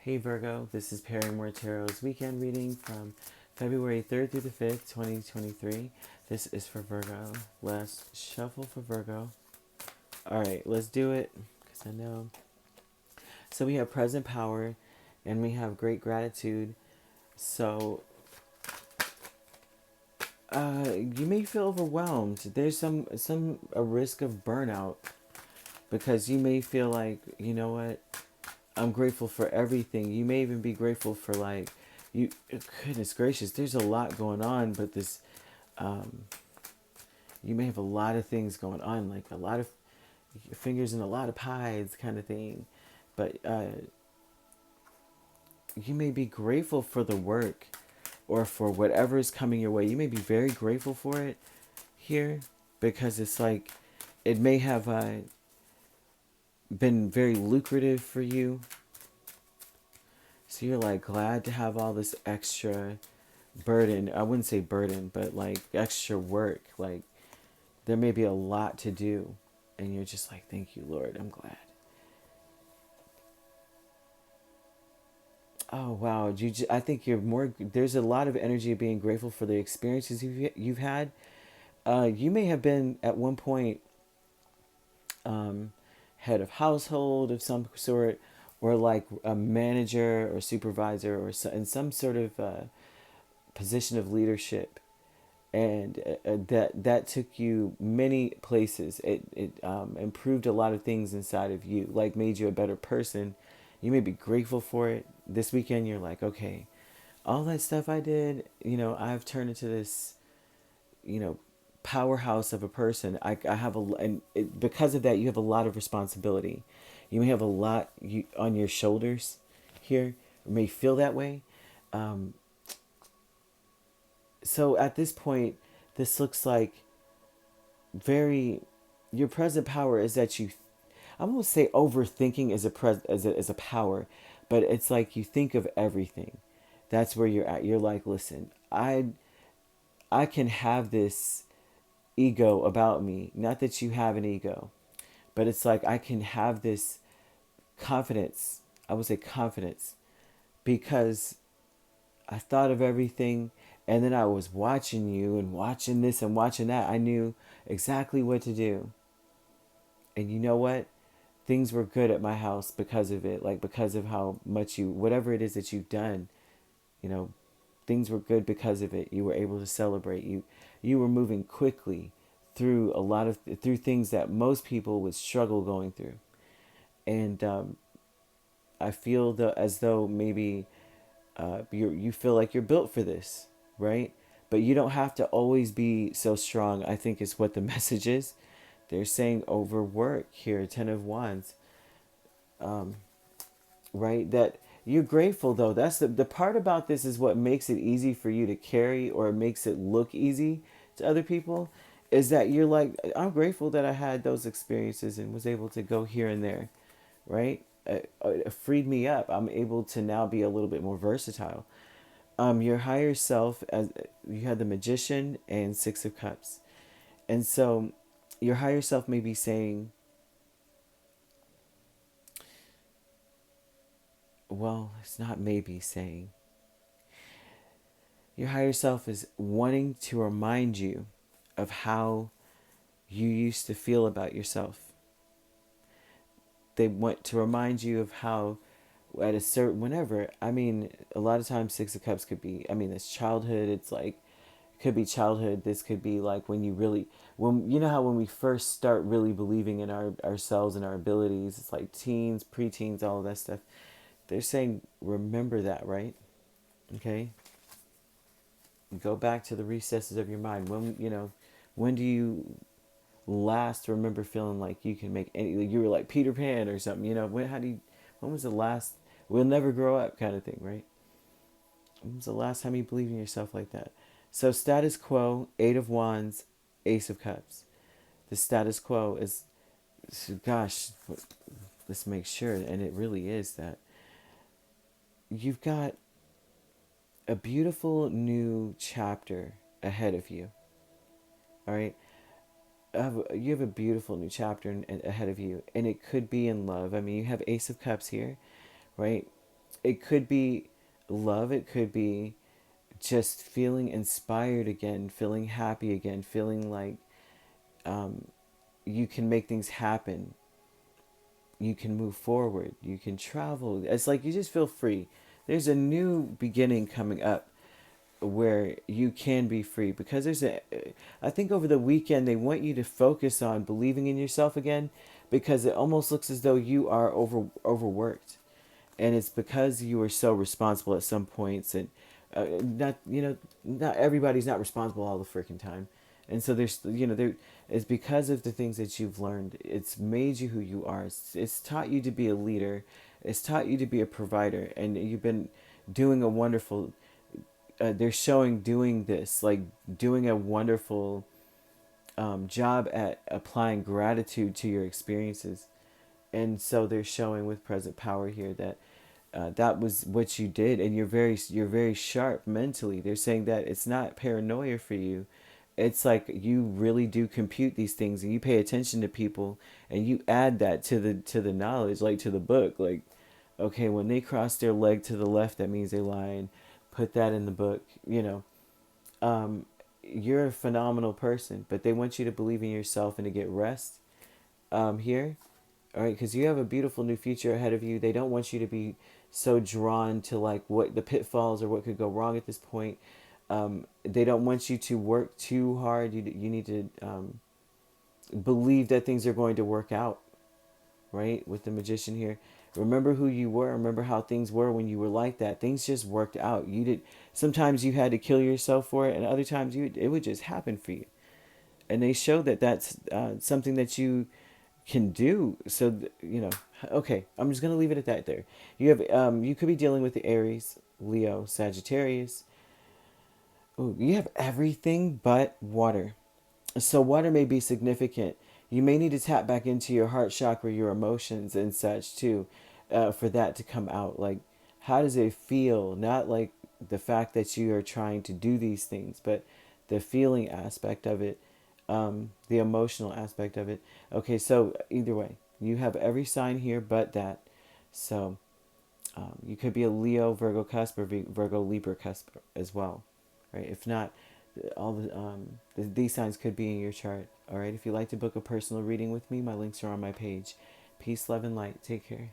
Hey Virgo, this is Perrymore Tarot's weekend reading from February 3rd through the 5th, 2023. This is for Virgo. Let's shuffle for Virgo. Alright, let's do it, because I know. So we have present power, and we have great gratitude. So, you may feel overwhelmed. There's a risk of burnout, because you may feel like, you know what, I'm grateful for everything. You may even be grateful for you. Goodness gracious, there's a lot going on, but um, you may have a lot of things going on, like a lot of fingers in a lot of pies, kind of thing. But you may be grateful for the work, or for whatever is coming your way. You may be very grateful for it here, because it's like it may have been very lucrative for you. So you're like glad to have all this extra burden. I wouldn't say burden, but like extra work. Like there may be a lot to do, and you're just like, thank you, Lord, I'm glad. Oh wow, I think you're more. There's a lot of energy of being grateful for the experiences you've had. You may have been at one point head of household of some sort, or like a manager or supervisor, or in some sort of position of leadership, and that took you many places. It improved a lot of things inside of you, like made you a better person. You may be grateful for it. This weekend, you're like, okay, all that stuff I did, I've turned into this, you know, powerhouse of a person. I have because of that, you have a lot of responsibility. You may have a lot on your shoulders here, or may feel that way. Um, so at this point, this looks like very your present power is that I won't say overthinking is a power, but it's like you think of everything. That's where you're at. You're like, listen, I can have this ego about me. Not that you have an ego, but it's like I can have this confidence. I would say confidence, because I thought of everything, and then I was watching you and watching this and watching that. I knew exactly what to do. And you know what? Things were good at my house because of it, like because of how much whatever it is that you've done, you know, things were good because of it. You were able to celebrate. You were moving quickly through things that most people would struggle going through. And I feel as though maybe you feel like you're built for this, right? But you don't have to always be so strong, I think is what the message is. They're saying overwork here, Ten of Wands, right? That you're grateful though. That's the part about this is what makes it easy for you to carry, or makes it look easy to other people, is that you're like, I'm grateful that I had those experiences and was able to go here and there, right? It freed me up. I'm able to now be a little bit more versatile. Your higher self, as you had the Magician and Six of Cups, and so your higher self may be saying, well, it's not maybe saying. Your higher self is wanting to remind you of how you used to feel about yourself. They want to remind you of how at a certain whenever, I mean, a lot of times Six of Cups could be, I mean, it's childhood. It's like it could be childhood. This could be like when you know how when we first start really believing in ourselves and our abilities, it's like teens, preteens, all of that stuff. They're saying remember that, right? Okay, go back to the recesses of your mind. When do you last remember feeling like you can make any, like you were like Peter Pan or something, when was the last, we'll never grow up kind of thing, right? When was the last time you believed in yourself like that? So status quo, Eight of Wands, Ace of Cups. The status quo is, gosh, let's make sure, and it really is that you've got a beautiful new chapter ahead of you. All right, you have a beautiful new chapter ahead of you, and it could be in love. I mean, you have Ace of Cups here, right? It could be love. It could be just feeling inspired again, feeling happy again, feeling like you can make things happen. You can move forward. You can travel. It's like you just feel free. There's a new beginning coming up where you can be free, because I think over the weekend they want you to focus on believing in yourself again, because it almost looks as though you are overworked, and it's because you were so responsible at some points, and not, not everybody's not responsible all the freaking time. And so there's, there, it's because of the things that you've learned. It's made you who you are. It's taught you to be a leader. It's taught you to be a provider, and you've been doing a wonderful, they're showing doing this, like doing a wonderful job at applying gratitude to your experiences. And so they're showing with present power here that that was what you did, and you're very sharp mentally. They're saying that it's not paranoia for you. It's like you really do compute these things, and you pay attention to people, and you add that to the knowledge, like to the book. Like, okay, when they cross their leg to the left, that means they lying. Put that in the book. You're a phenomenal person, but they want you to believe in yourself and to get rest here. All right, because you have a beautiful new future ahead of you. They don't want you to be so drawn to like what the pitfalls or what could go wrong at this point. They don't want you to work too hard. You need to believe that things are going to work out, right? With the magician here. Remember who you were. Remember how things were when you were like that. Things just worked out. You did. Sometimes you had to kill yourself for it, and other times it would just happen for you. And they show that that's something that you can do. So okay, I'm just gonna leave it at that. There, you could be dealing with the Aries, Leo, Sagittarius. Ooh, you have everything but water. So water may be significant. You may need to tap back into your heart chakra, your emotions and such too, for that to come out. Like, how does it feel? Not like the fact that you are trying to do these things, but the feeling aspect of it, the emotional aspect of it. Okay, so either way, you have every sign here but that. So you could be a Leo, Virgo cusp, or Virgo, Libra cusp as well, right? If not, all these signs could be in your chart. All right. If you'd like to book a personal reading with me, my links are on my page. Peace, love, and light. Take care.